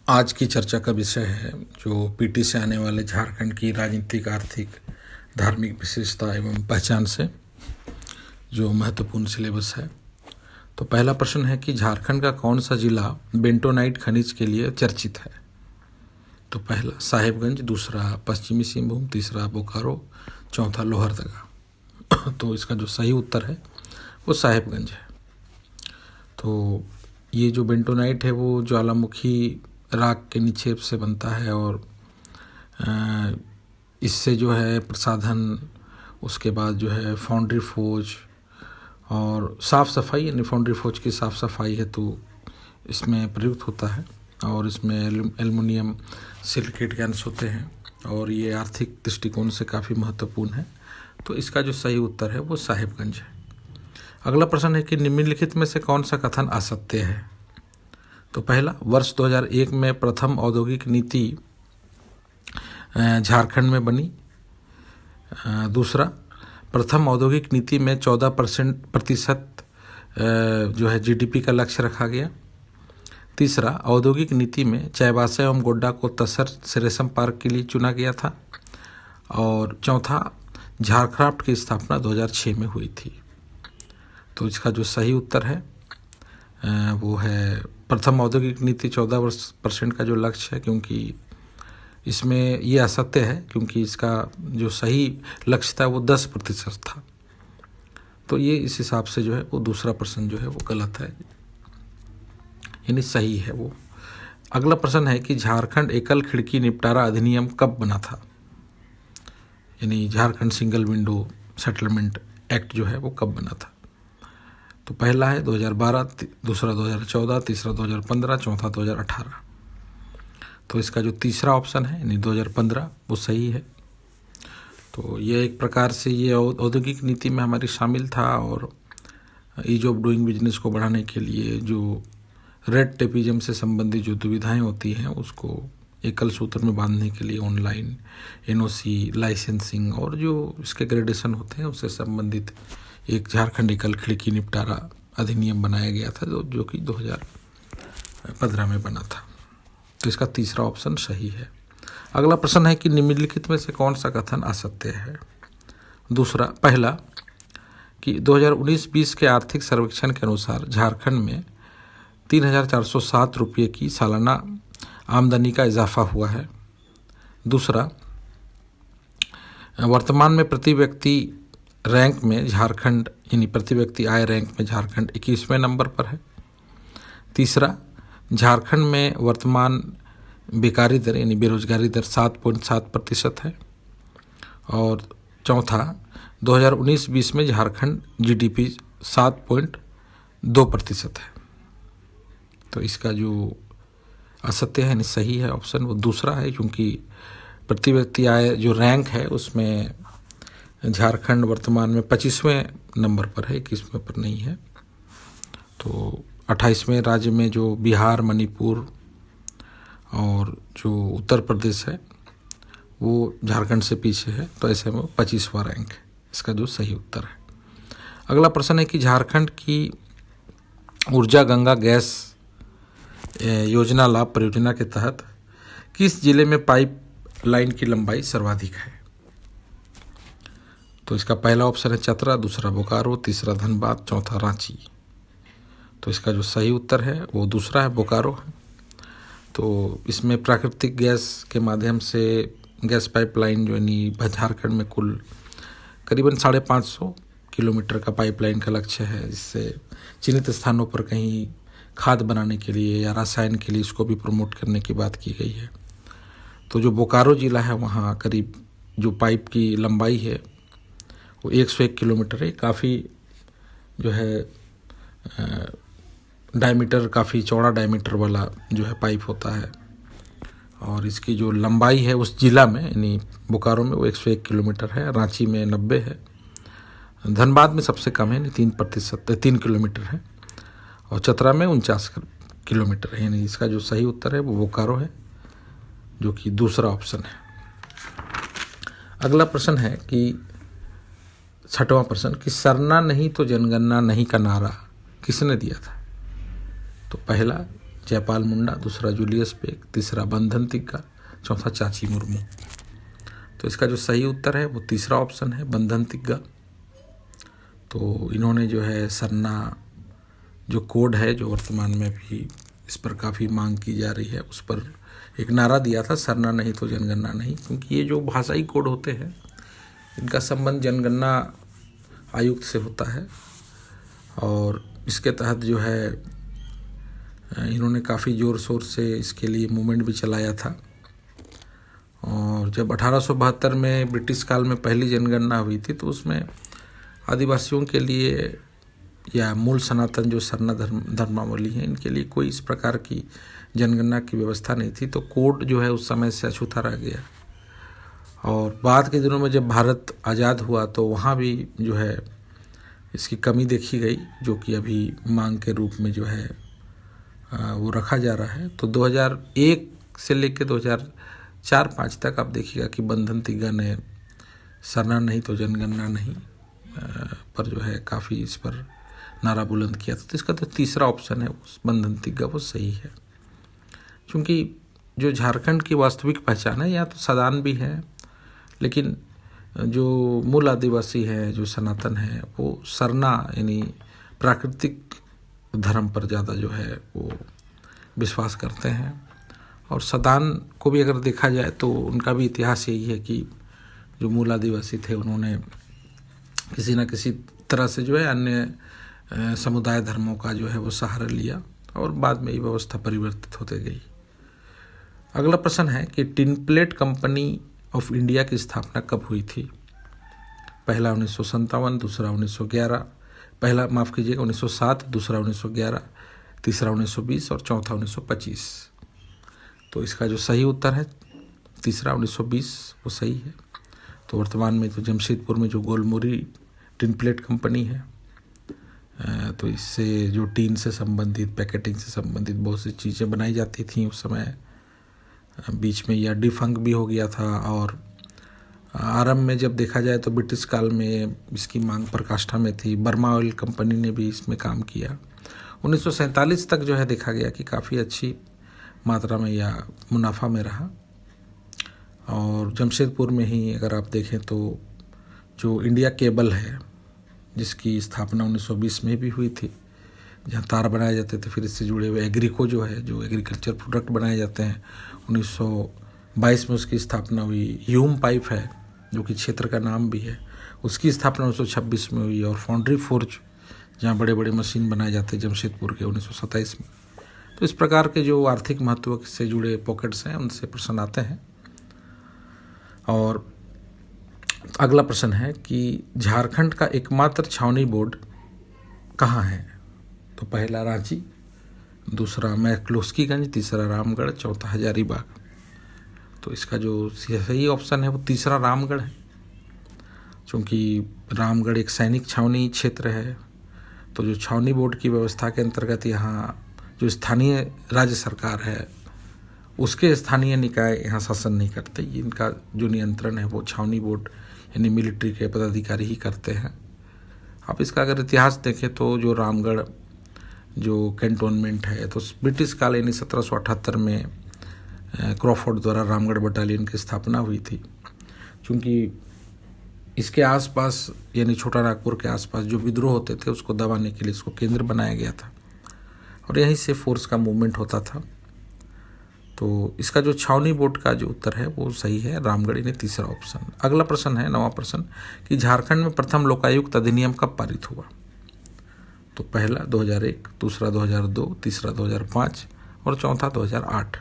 आज की चर्चा का विषय है जो पीटी से आने वाले झारखंड की राजनीतिक, आर्थिक, धार्मिक विशेषता एवं पहचान से जो महत्वपूर्ण सिलेबस है। तो पहला प्रश्न है कि झारखंड का कौन सा जिला बेंटोनाइट खनिज के लिए चर्चित है। तो पहला साहेबगंज, दूसरा पश्चिमी सिंहभूम, तीसरा बोकारो, चौथा लोहरदगा। तो इसका जो सही उत्तर है वो साहेबगंज है। तो ये जो बेंटोनाइट है वो ज्वालामुखी राख के निक्षेप से बनता है और इससे जो है प्रसाधन, उसके बाद जो है फाउंड्री फोज और साफ़ सफाई, यानी फाउंड्री फोज की साफ़ सफाई है तो इसमें प्रयुक्त होता है। और इसमें एल्युमिनियम सिलिकेट कैंस होते हैं और ये आर्थिक दृष्टिकोण से काफ़ी महत्वपूर्ण है। तो इसका जो सही उत्तर है वो साहेबगंज है। अगला प्रश्न है कि निम्नलिखित में से कौन सा कथन असत्य है। तो पहला, वर्ष 2001 में प्रथम औद्योगिक नीति झारखंड में बनी। दूसरा, प्रथम औद्योगिक नीति में 14% जो है जीडीपी का लक्ष्य रखा गया। तीसरा, औद्योगिक नीति में चाईबासा एवं गोड्डा को तसर से रेशम पार्क के लिए चुना गया था। और चौथा, झारक्राफ्ट की स्थापना 2006 में हुई थी। तो इसका जो सही उत्तर है वो है प्रथम औद्योगिक नीति 14% का जो लक्ष्य है, क्योंकि इसमें ये असत्य है क्योंकि इसका जो सही लक्ष्य था वो 10% था। तो ये इस हिसाब से जो है वो दूसरा प्रश्न जो है वो गलत है, यानी सही है वो। अगला प्रश्न है कि झारखंड एकल खिड़की निपटारा अधिनियम कब बना था, यानी Jharkhand single window settlement act जो है वो कब बना था। तो पहला है 2012, दूसरा 2014, तीसरा 2015, चौथा 2018। तो इसका जो तीसरा ऑप्शन है यानी 2015 वो सही है। तो ये एक प्रकार से ये औद्योगिक नीति में हमारी शामिल था और ईज ऑफ डूइंग बिजनेस को बढ़ाने के लिए जो रेड टेपिज्म से संबंधित जो दुविधाएं होती हैं उसको एकल सूत्र में बांधने के लिए ऑनलाइन एनओसी, लाइसेंसिंग और जो इसके ग्रेडेशन होते हैं उससे संबंधित एक झारखंड एकल खिड़की निपटारा अधिनियम बनाया गया था जो कि 2015 में बना था। तो इसका तीसरा ऑप्शन सही है। अगला प्रश्न है कि निम्नलिखित में से कौन सा कथन असत्य है। दूसरा, पहला कि 2019-20 के आर्थिक सर्वेक्षण के अनुसार झारखंड में 3,407 रुपये की सालाना आमदनी का इजाफा हुआ है। दूसरा, वर्तमान में प्रति व्यक्ति रैंक में झारखंड, यानी प्रति व्यक्ति आय रैंक में झारखंड 21वें नंबर पर है। तीसरा, झारखंड में वर्तमान बेकारी दर यानी बेरोजगारी दर 7.7% है। और चौथा, 2019-20 में झारखंड जीडीपी 7.2% है। तो इसका जो असत्य है यानी सही है ऑप्शन वो दूसरा है, क्योंकि प्रति व्यक्ति आय जो रैंक है उसमें झारखंड वर्तमान में 25वें नंबर पर है, 21वें पर नहीं है। तो 28वें राज्य में जो बिहार, मणिपुर और जो उत्तर प्रदेश है वो झारखंड से पीछे है, तो ऐसे में 25वां रैंक है। इसका जो सही उत्तर है। अगला प्रश्न है कि झारखंड की ऊर्जा गंगा गैस योजना लाभ परियोजना के तहत किस जिले में पाइप लाइन की लंबाई सर्वाधिक है। तो इसका पहला ऑप्शन है चतरा, दूसरा बोकारो, तीसरा धनबाद, चौथा रांची। तो इसका जो सही उत्तर है वो दूसरा है, बोकारो है। तो इसमें प्राकृतिक गैस के माध्यम से गैस पाइपलाइन जो यानी झारखंड में कुल करीबन 550 किलोमीटर का पाइपलाइन का लक्ष्य है, जिससे चिन्हित स्थानों पर कहीं खाद बनाने के लिए या रसायन के लिए इसको भी प्रमोट करने की बात की गई है। तो जो बोकारो जिला है वहाँ करीब जो पाइप की लंबाई है वो 101 किलोमीटर है। काफ़ी जो है डायमीटर, काफ़ी चौड़ा डायमीटर वाला जो है पाइप होता है और इसकी जो लंबाई है उस जिला में यानी बोकारो में वो 101 किलोमीटर है। रांची में 90 है, धनबाद में सबसे कम है, 3 किलोमीटर है और चतरा में 49 किलोमीटर है। यानी इसका जो सही उत्तर है वो बोकारो है, जो कि दूसरा ऑप्शन है। अगला प्रश्न है कि 6वां प्रश्न कि सरना नहीं तो जनगणना नहीं का नारा किसने दिया था। तो पहला जयपाल मुंडा, दूसरा जूलियस बेग, तीसरा बंधन तिग्गा, चौथा चाची मुर्मू। तो इसका जो सही उत्तर है वो तीसरा ऑप्शन है, बंधन तिग्गा। तो इन्होंने जो है सरना जो कोड है, जो वर्तमान में भी इस पर काफ़ी मांग की जा रही है, उस पर एक नारा दिया था, सरना नहीं तो जनगणना नहीं। क्योंकि ये जो भाषाई कोड होते हैं इनका संबंध जनगणना आयुक्त से होता है और इसके तहत जो है इन्होंने काफ़ी ज़ोर शोर से इसके लिए मूवमेंट भी चलाया था। और जब 1872 में ब्रिटिश काल में पहली जनगणना हुई थी तो उसमें आदिवासियों के लिए या मूल सनातन जो सरना धर्मावली हैं इनके लिए कोई इस प्रकार की जनगणना की व्यवस्था नहीं थी। तो कोड जो है उस समय से अछूता रह गया। और बाद के दिनों में जब भारत आज़ाद हुआ तो वहाँ भी जो है इसकी कमी देखी गई, जो कि अभी मांग के रूप में जो है वो रखा जा रहा है। तो 2001 से लेकर 2004-05 तक आप देखिएगा कि बंधन तिग्गा ने सरना नहीं तो जनगणना नहीं पर जो है काफ़ी इस पर नारा बुलंद किया था। तो इसका तो तीसरा ऑप्शन है उस बंधन तिग्गा वो सही है। क्योंकि जो झारखंड की वास्तविक पहचान है यहाँ तो सदान भी है, लेकिन जो मूल आदिवासी है जो सनातन है वो सरना यानी प्राकृतिक धर्म पर ज़्यादा जो है वो विश्वास करते हैं। और सदान को भी अगर देखा जाए तो उनका भी इतिहास यही है कि जो मूल आदिवासी थे उन्होंने किसी न किसी तरह से जो है अन्य समुदाय धर्मों का जो है वो सहारा लिया और बाद में ये व्यवस्था परिवर्तित होते गई। अगला प्रश्न है कि tin plate company of India की स्थापना कब हुई थी? पहला 1957, दूसरा 1911, पहला माफ़ कीजिएगा 1907, दूसरा 1911, तीसरा 1920 और चौथा 1925। तो इसका जो सही उत्तर है तीसरा 1920 वो सही है। तो वर्तमान में तो जमशेदपुर में जो गोलमुरी टिन प्लेट कंपनी है तो इससे जो टीन से संबंधित, पैकेटिंग से संबंधित बहुत सी चीज़ें बनाई जाती थी उस समय। बीच में यह डिफंक भी हो गया था और आरंभ में जब देखा जाए तो ब्रिटिश काल में इसकी मांग पराकाष्ठा में थी। बर्मा ऑयल कंपनी ने भी इसमें काम किया। 1947 तक जो है देखा गया कि काफ़ी अच्छी मात्रा में या मुनाफा में रहा। और जमशेदपुर में ही अगर आप देखें तो जो इंडिया केबल है जिसकी स्थापना 1920 में भी हुई थी, जहाँ तार बनाए जाते थे, फिर इससे जुड़े हुए एग्रीको जो है जो एग्रीकल्चर प्रोडक्ट बनाए जाते हैं 1922 में उसकी स्थापना हुई। ह्यूम पाइप है जो कि क्षेत्र का नाम भी है, उसकी स्थापना 1926 में हुई। और फाउंड्री फोर्ज जहाँ बड़े बड़े मशीन बनाए जाते हैं जमशेदपुर के 1927 में। तो इस प्रकार के जो आर्थिक महत्व से जुड़े पॉकेट्स हैं उनसे प्रश्न आते हैं। और अगला प्रश्न है कि झारखंड का एकमात्र छावनी बोर्ड कहाँ है? तो पहला रांची, दूसरा मैक्लोस्कीगंज, तीसरा रामगढ़, चौथा हजारीबाग। तो इसका जो सही ऑप्शन है वो तीसरा रामगढ़ है, क्योंकि रामगढ़ एक सैनिक छावनी क्षेत्र है। तो जो छावनी बोर्ड की व्यवस्था के अंतर्गत यहाँ जो स्थानीय राज्य सरकार है उसके स्थानीय निकाय यहाँ शासन नहीं करते। इनका जो नियंत्रण है वो छावनी बोर्ड यानी मिलिट्री के पदाधिकारी ही करते हैं। आप इसका अगर इतिहास देखें तो जो रामगढ़ जो कैंटोनमेंट है तो ब्रिटिश काल यानी 1778 में क्रॉफोर्ड द्वारा रामगढ़ बटालियन की स्थापना हुई थी। क्योंकि इसके आसपास यानी छोटा नागपुर के आसपास जो विद्रोह होते थे उसको दबाने के लिए इसको केंद्र बनाया गया था और यहीं से फोर्स का मूवमेंट होता था। तो इसका जो छावनी बोर्ड का जो उत्तर है वो सही है, रामगढ़ ने तीसरा ऑप्शन। अगला प्रश्न है 9वां प्रश्न कि झारखंड में प्रथम लोकायुक्त अधिनियम कब पारित हुआ? तो पहला 2001, दूसरा 2002, तीसरा 2005 और चौथा 2008।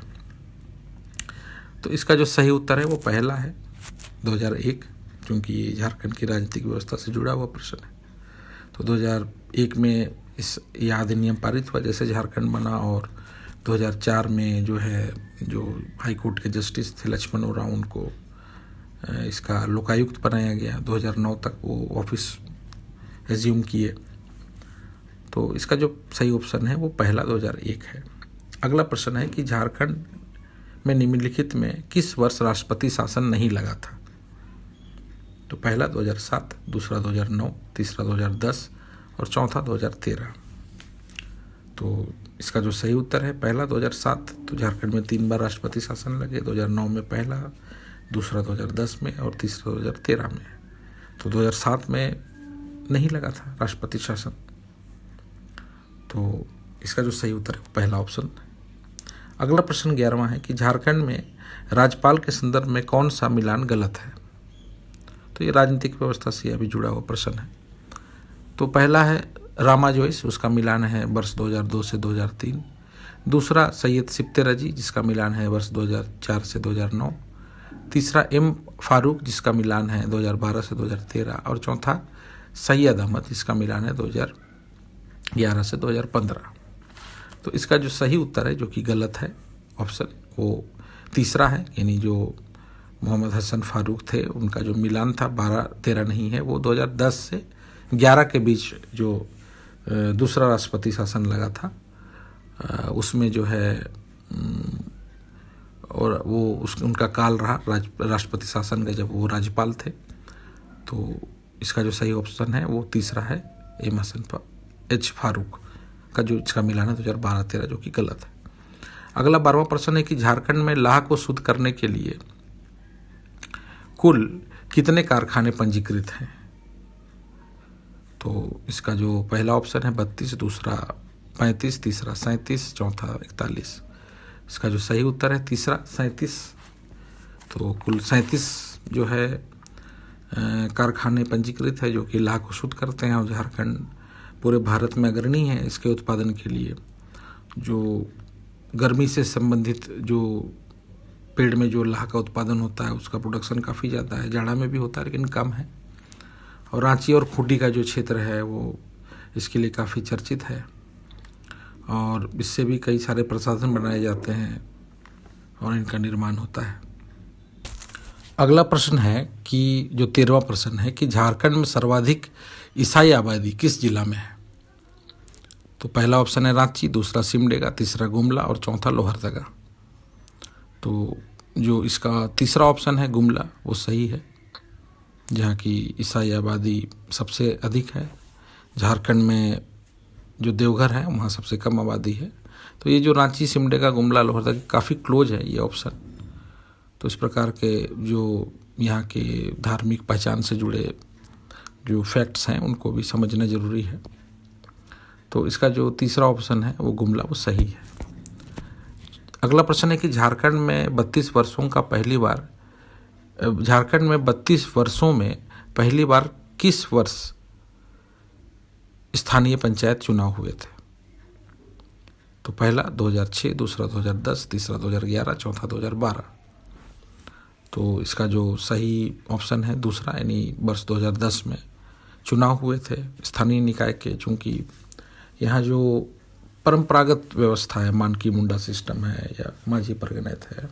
तो इसका जो सही उत्तर है वो पहला है 2001, क्योंकि ये झारखंड की राजनीतिक व्यवस्था से जुड़ा हुआ प्रश्न है। तो 2001 में यह अधिनियम पारित हुआ जैसे झारखंड बना। और 2004 में जो है जो हाई कोर्ट के जस्टिस थे लक्ष्मण ओरांव उनको इसका लोकायुक्त बनाया गया। 2009 तक वो ऑफिस एज्यूम किए। तो इसका जो सही ऑप्शन है वो पहला 2001 है। अगला प्रश्न है कि झारखंड में निम्नलिखित में किस वर्ष राष्ट्रपति शासन नहीं लगा था? तो पहला 2007, दूसरा 2009, तीसरा 2010 और चौथा 2013। तो इसका जो सही उत्तर है पहला 2007, तो झारखंड में 3 बार राष्ट्रपति शासन लगे, 2009 में पहला, दूसरा 2010 में और तीसरा 2013 में। तो 2007 में नहीं लगा था राष्ट्रपति शासन। तो इसका जो सही उत्तर है पहला ऑप्शन। अगला प्रश्न 11वां है कि झारखंड में राज्यपाल के संदर्भ में कौन सा मिलान गलत है। तो ये राजनीतिक व्यवस्था से अभी जुड़ा हुआ प्रश्न है। तो पहला है रामा जोइस, उसका मिलान है वर्ष 2002 से 2003। दूसरा सैयद सिप्ते रजी, जिसका मिलान है वर्ष 2004 से 2009। तीसरा एम फारूक, जिसका मिलान है 2012 से 2013। और चौथा सैयद अहमद, जिसका मिलान है 2011 से 2015। तो इसका जो सही उत्तर है, जो कि गलत है ऑप्शन, वो तीसरा है। यानी जो मोहम्मद हसन फारूक थे उनका जो मिलान था 12-13 नहीं है, वो 2010 से 11 के बीच जो दूसरा राष्ट्रपति शासन लगा था उसमें जो है और वो उनका काल रहा राष्ट्रपति शासन का, जब वो राज्यपाल थे। तो इसका जो सही ऑप्शन है वो तीसरा है, एम हसन एच फारूक का जो इसका मिलान है 2012-13, जो कि गलत है। अगला 12वां प्रश्न है कि झारखंड में लाह को शुद्ध करने के लिए कुल कितने कारखाने पंजीकृत हैं। तो इसका जो पहला ऑप्शन है 32, दूसरा 35, तीसरा 37, चौथा 41। इसका जो सही उत्तर है तीसरा 37। तो कुल 37 जो है कारखाने पंजीकृत है जो कि लाह को शुद्ध करते हैं। और झारखंड पूरे भारत में अग्रणी है इसके उत्पादन के लिए। जो गर्मी से संबंधित जो पेड़ में जो लाह का उत्पादन होता है उसका प्रोडक्शन काफ़ी ज़्यादा है, जाड़ा में भी होता है लेकिन कम है। और रांची और खूंटी का जो क्षेत्र है वो इसके लिए काफ़ी चर्चित है और इससे भी कई सारे प्रसाधन बनाए जाते हैं और इनका निर्माण होता है। अगला प्रश्न है कि जो 13वां प्रश्न है कि झारखंड में सर्वाधिक ईसाई आबादी किस जिला में है। तो पहला ऑप्शन है रांची, दूसरा सिमडेगा, तीसरा गुमला और चौथा लोहरदगा। तो जो इसका तीसरा ऑप्शन है गुमला, वो सही है, जहाँ की ईसाई आबादी सबसे अधिक है। झारखंड में जो देवघर है वहाँ सबसे कम आबादी है। तो ये जो रांची, सिमडेगा, गुमला, लोहरदगा काफ़ी क्लोज है ये ऑप्शन। तो इस प्रकार के जो यहाँ के धार्मिक पहचान से जुड़े जो फैक्ट्स हैं उनको भी समझना ज़रूरी है। तो इसका जो तीसरा ऑप्शन है वो गुमला, वो सही है। अगला प्रश्न है कि झारखंड में 32 वर्षों में पहली बार किस वर्ष स्थानीय पंचायत चुनाव हुए थे। तो पहला 2006, दूसरा 2010, तीसरा 2011, चौथा 2012। तो इसका जो सही ऑप्शन है दूसरा, यानी वर्ष 2010 में चुनाव हुए थे स्थानीय निकाय के। चूँकि यहाँ जो परंपरागत व्यवस्था है, मानकी मुंडा सिस्टम है या माझी परगनैत है,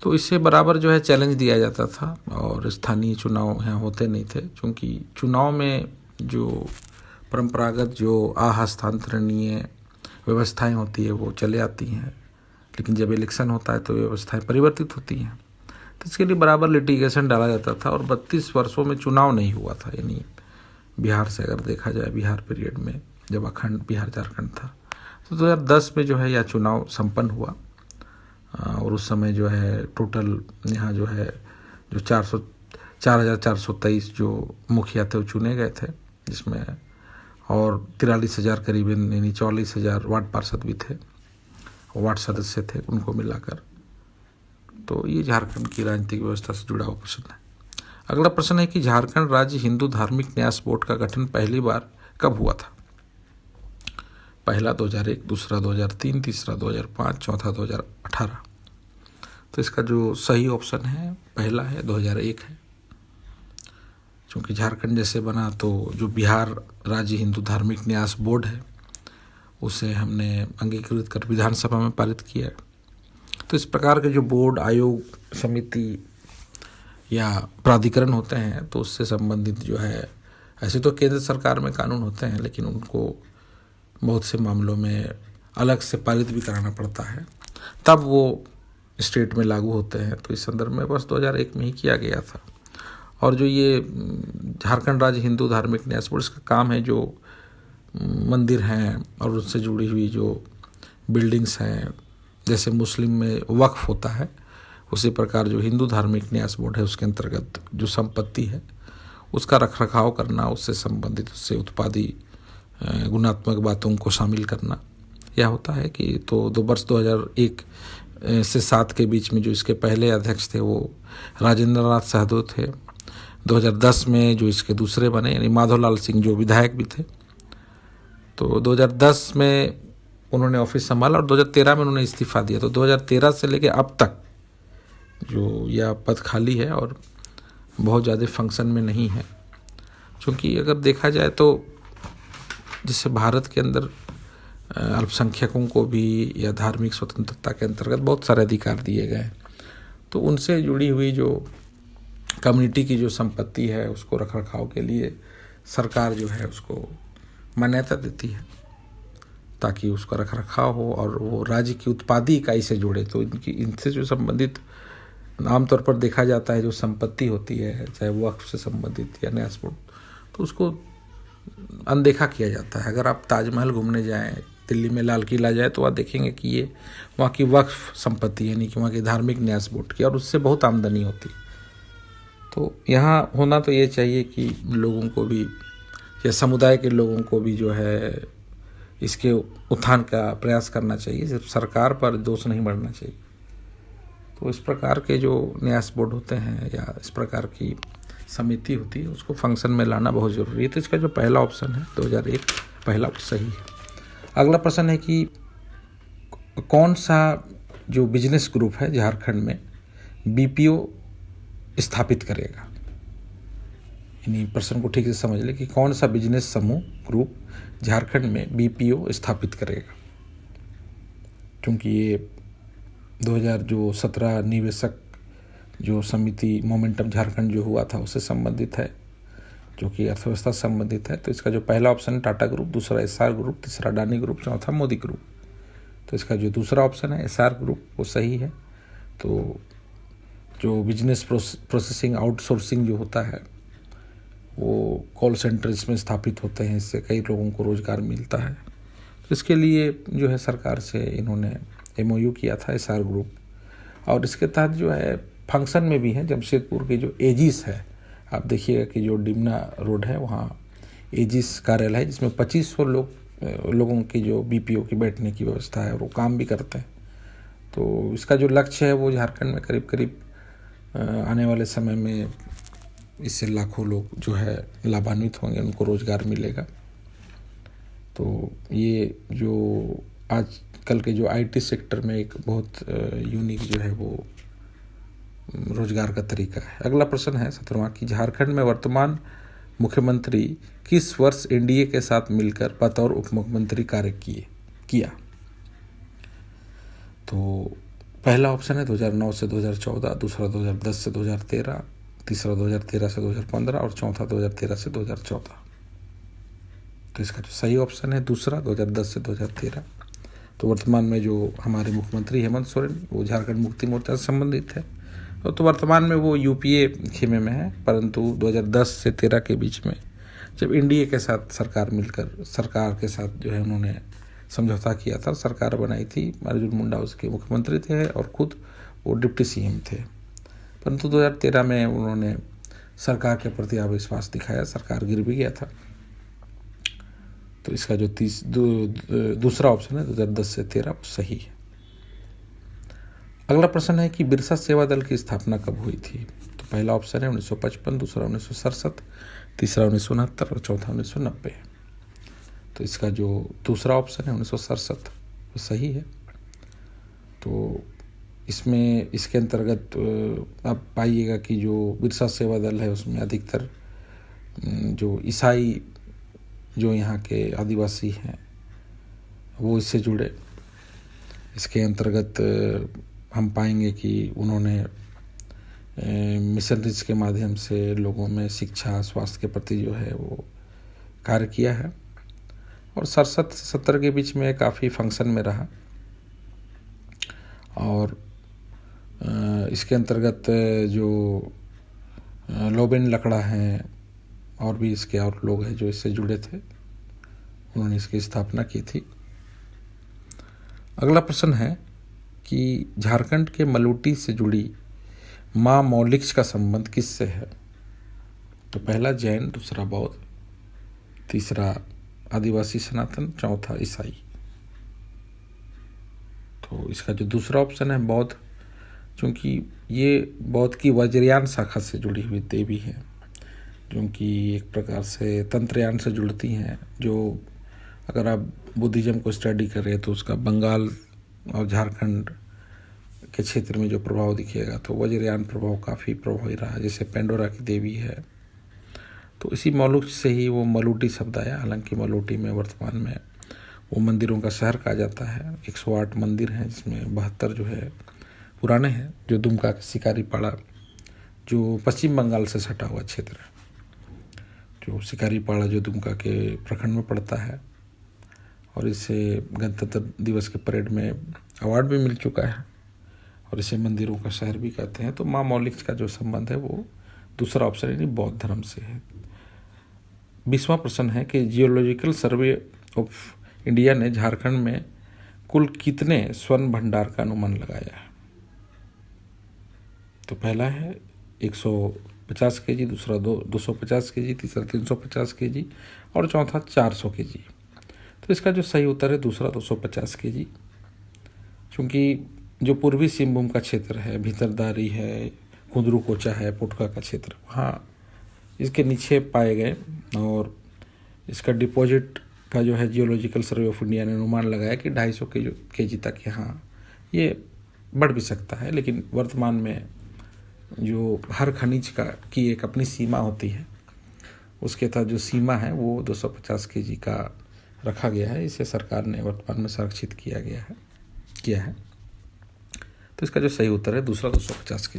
तो इससे बराबर जो है चैलेंज दिया जाता था और स्थानीय चुनाव यहाँ होते नहीं थे। क्योंकि चुनाव में जो परंपरागत जो आहस्तांतरणीय व्यवस्थाएं होती है वो चले आती हैं, लेकिन जब इलेक्शन होता है तो व्यवस्थाएं परिवर्तित होती हैं। तो इसके लिए बराबर लिटिगेशन डाला जाता था और 32 वर्षों में चुनाव नहीं हुआ था। यानी बिहार से अगर देखा जाए, बिहार पीरियड में जब अखंड बिहार झारखंड था, तो 2010 में जो है यह चुनाव संपन्न हुआ। और उस समय जो है टोटल यहाँ जो है जो 4,423 जो मुखिया थे वो चुने गए थे, जिसमें और 43,000 करीबन यानी 44,000 वार्ड पार्षद भी थे, वार्ड सदस्य थे, उनको मिलाकर। तो ये झारखंड की राजनीतिक व्यवस्था से जुड़ा हुआ प्रश्न है। अगला प्रश्न है कि झारखंड राज्य हिंदू धार्मिक न्यास बोर्ड का गठन पहली बार कब हुआ था। पहला 2001, दूसरा 2003, तीसरा 2005, चौथा 2018। तो इसका जो सही ऑप्शन है पहला है 2001 है। क्योंकि झारखंड जैसे बना तो जो बिहार राज्य हिंदू धार्मिक न्यास बोर्ड है उसे हमने अंगीकृत कर विधानसभा में पारित किया। तो इस प्रकार के जो बोर्ड, आयोग, समिति या प्राधिकरण होते हैं तो उससे संबंधित जो है, ऐसे तो केंद्र सरकार में कानून होते हैं लेकिन उनको बहुत से मामलों में अलग से पारित भी कराना पड़ता है, तब वो स्टेट में लागू होते हैं। तो इस संदर्भ में बस 2001 में ही किया गया था। और जो ये झारखंड राज्य हिंदू धार्मिक न्यास बोर्ड, इसका काम है जो मंदिर हैं और उनसे जुड़ी हुई जो बिल्डिंग्स हैं, जैसे मुस्लिम में वक्फ होता है उसी प्रकार जो हिंदू धार्मिक न्यास बोर्ड है उसके अंतर्गत जो संपत्ति है उसका रखरखाव करना, उससे संबंधित उससे उत्पादी गुणात्मक बातों को शामिल करना, यह होता है कि तो वर्ष 2001 से 7 के बीच में जो इसके पहले अध्यक्ष थे वो राजेंद्र नाथ सहदेव थे। 2010 में जो इसके दूसरे बने यानी माधवलाल सिंह जो विधायक भी थे, तो 2010 में उन्होंने ऑफिस संभाला और 2013 में उन्होंने इस्तीफा दिया। तो 2013 से लेकर अब तक जो यह पद खाली है और बहुत ज़्यादा फंक्शन में नहीं है, क्योंकि अगर देखा जाए तो जैसे भारत के अंदर अल्पसंख्यकों को भी या धार्मिक स्वतंत्रता के अंतर्गत बहुत सारे अधिकार दिए गए हैं, तो उनसे जुड़ी हुई जो कम्युनिटी की जो संपत्ति है उसको रखरखाव के लिए सरकार जो है उसको मान्यता देती है ताकि उसका रखरखाव हो और वो राज्य की उत्पादी इकाई से जुड़े। तो इनसे जो संबंधित आमतौर पर देखा जाता है जो संपत्ति होती है, चाहे वो वक्फ से संबंधित या न्यास बोर्ड, तो उसको अनदेखा किया जाता है। अगर आप ताजमहल घूमने जाएं, दिल्ली में लाल किला जाए, तो आप देखेंगे कि ये वहाँ की वक्फ संपत्ति यानी कि वहाँ की धार्मिक न्यास बोर्ड की, और उससे बहुत आमदनी होती। तो यहाँ होना तो ये चाहिए कि लोगों को भी या समुदाय के लोगों को भी जो है इसके उत्थान का प्रयास करना चाहिए, सिर्फ सरकार पर दोष नहीं बढ़ना चाहिए। तो इस प्रकार के जो न्यास बोर्ड होते हैं या इस प्रकार की समिति होती है उसको फंक्शन में लाना बहुत ज़रूरी है। तो इसका जो पहला ऑप्शन है 2001 पहला सही है। अगला प्रश्न है कि कौन सा जो बिजनेस ग्रुप है झारखंड में बीपीओ स्थापित करेगा। यानी प्रश्न को ठीक से समझ ले कि कौन सा बिजनेस समूह ग्रुप झारखंड में बीपीओ स्थापित करेगा, क्योंकि ये 2017 निवेशक जो समिति मोमेंटम झारखंड जो हुआ था उससे संबंधित है, जो कि अर्थव्यवस्था से संबंधित है। तो इसका जो पहला ऑप्शन है टाटा ग्रुप, दूसरा एसआर ग्रुप, तीसरा अडानी ग्रुप, चौथा मोदी ग्रुप। तो इसका जो दूसरा ऑप्शन है एसआर ग्रुप वो सही है। तो जो बिजनेस प्रोसेसिंग आउटसोर्सिंग जो होता है वो कॉल सेंटर इसमें स्थापित होते हैं, इससे कई लोगों को रोज़गार मिलता है। तो इसके लिए जो है सरकार से इन्होंने एमओयू किया था एसआर ग्रुप, और इसके तहत जो है फंक्शन में भी है। जमशेदपुर की जो एजिस है, आप देखिएगा कि जो डिमना रोड है वहाँ एजिस कार्यालय है जिसमें 2500 लोगों की जो बीपीओ की बैठने की व्यवस्था है और वो काम भी करते हैं। तो इसका जो लक्ष्य है वो झारखंड में करीब करीब आने वाले समय में इससे लाखों लोग जो है लाभान्वित होंगे, उनको रोज़गार मिलेगा। तो ये जो आजकल के जो आईटी सेक्टर में एक बहुत यूनिक जो है वो रोजगार का तरीका है। अगला प्रश्न है 17वां कि झारखंड में वर्तमान मुख्यमंत्री किस वर्ष एनडीए के साथ मिलकर बतौर उप मुख्यमंत्री कार्य किया। तो पहला ऑप्शन है 2009 से 2014, दूसरा 2010 से 2013, तीसरा 2013 से 2015 और चौथा 2013 से 2014। तो इसका जो सही ऑप्शन है दूसरा 2010 से 2013। तो वर्तमान में जो हमारे मुख्यमंत्री हेमंत सोरेन वो झारखंड मुक्ति मोर्चा से संबंधित है। तो वर्तमान में वो यूपीए खेमे में है, परंतु 2010 से 13 के बीच में जब एनडीए के साथ सरकार मिलकर सरकार के साथ जो है उन्होंने समझौता किया था, सरकार बनाई थी, अर्जुन मुंडा उसके मुख्यमंत्री थे और खुद वो डिप्टी सीएम थे। परंतु 2013 में उन्होंने सरकार के प्रति अविश्वास दिखाया, सरकार गिर भी गया था। तो इसका जो दूसरा ऑप्शन है 2010 से 13 वो सही है। अगला प्रश्न है कि बिरसा सेवा दल की स्थापना कब हुई थी। तो पहला ऑप्शन है 1955, दूसरा 1967, तीसरा 1969 और चौथा 1990। तो इसका जो दूसरा ऑप्शन है 1967 वो सही है। तो इसमें इसके अंतर्गत आप पाइएगा कि जो बिरसा सेवा दल है उसमें अधिकतर जो ईसाई जो यहाँ के आदिवासी हैं वो इससे जुड़े। इसके अंतर्गत हम पाएंगे कि उन्होंने मिशनरीज के माध्यम से लोगों में शिक्षा स्वास्थ्य के प्रति जो है वो कार्य किया है, और 67 से 70 के बीच में काफ़ी फंक्शन में रहा। और इसके अंतर्गत जो लोबेन लकड़ा हैं और भी इसके और लोग हैं जो इससे जुड़े थे। उन्होंने इसकी स्थापना की थी। अगला प्रश्न है कि झारखंड के मलूटी से जुड़ी माँ मौलिक्ष का संबंध किससे है? तो पहला जैन, दूसरा बौद्ध, तीसरा आदिवासी सनातन, चौथा ईसाई। तो इसका जो दूसरा ऑप्शन है बौद्ध, क्योंकि ये बौद्ध की वज्रयान शाखा से जुड़ी हुई देवी है, जो कि एक प्रकार से तंत्रयान से जुड़ती हैं। जो अगर आप बुद्धिज्म को स्टडी करें तो उसका बंगाल और झारखंड के क्षेत्र में जो प्रभाव दिखेगा तो वज्रयान प्रभाव काफ़ी प्रभावी रहा, जैसे पेंडोरा की देवी है। तो इसी मौलुक्ष से ही वो मलूटी शब्द आया। हालांकि मलूटी में वर्तमान में वो मंदिरों का शहर कहा जाता है। 108 मंदिर हैं, जिसमें 72 जो है पुराने हैं, जो दुमका के शिकारीपाड़ा, जो पश्चिम बंगाल से सटा हुआ क्षेत्र है, जो शिकारीपाड़ा जो दुमका के प्रखंड में पड़ता है, और इसे गणतंत्र दिवस के परेड में अवार्ड भी मिल चुका है, और इसे मंदिरों का शहर भी कहते हैं। तो माँ मौलिक्ष का जो संबंध है वो दूसरा ऑप्शन यानी बौद्ध धर्म से है। 20वां प्रश्न है कि जियोलॉजिकल सर्वे ऑफ इंडिया ने झारखंड में कुल कितने स्वर्ण भंडार का अनुमान लगाया है? तो पहला है 150 केजी, दूसरा 250 केजी, तीसरा 350 केजी और चौथा 400 केजी। तो इसका जो सही उत्तर है दूसरा 250 केजी, क्योंकि जो पूर्वी सिंहभूम का क्षेत्र है, भीतरदारी है, कुंदरू कोचा है, पुटका का क्षेत्र, वहाँ इसके नीचे पाए गए, और इसका डिपॉजिट का जो है जियोलॉजिकल सर्वे ऑफ इंडिया ने अनुमान लगाया कि 250 केजी तक यहाँ ये बढ़ भी सकता है। लेकिन वर्तमान में जो हर खनिज की एक अपनी सीमा होती है, उसके तहत जो सीमा है वो 250 केजी का रखा गया है। इसे सरकार ने वर्तमान में संरक्षित किया है। तो इसका जो सही उत्तर है दूसरा 250 केजी।